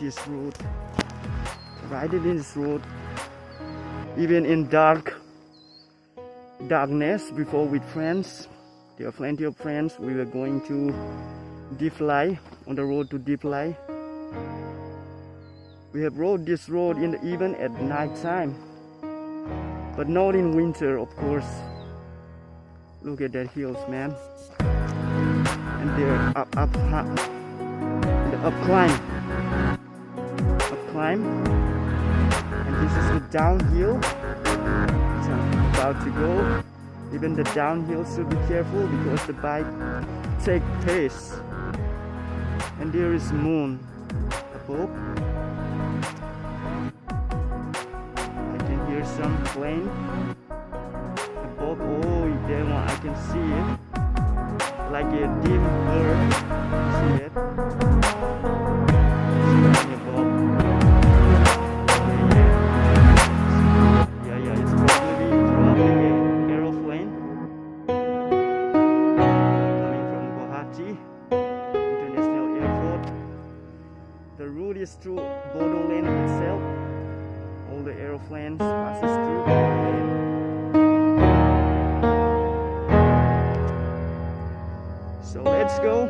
this road, riding in this road, even in darkness before with friends. There are plenty of friends. We were going to Deep Lai, on the road to Deep Lai. We have rode this road even at night time, but not in winter, of course. Look at that hills, man. And they're up climb. And this is the downhill. So I'm about to go. Even the downhill should be careful because the bike take pace. And there is moon above. I can hear some plane above. Oh, there one I can see it, like a dim bird. See it? It's flying above. Yeah, it's probably an aeroplane coming from Guwahati International Airport. The route is through Bodoland itself. All the aeroplanes passes through Bodoland. So let's go.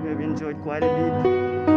We have enjoyed quite a bit.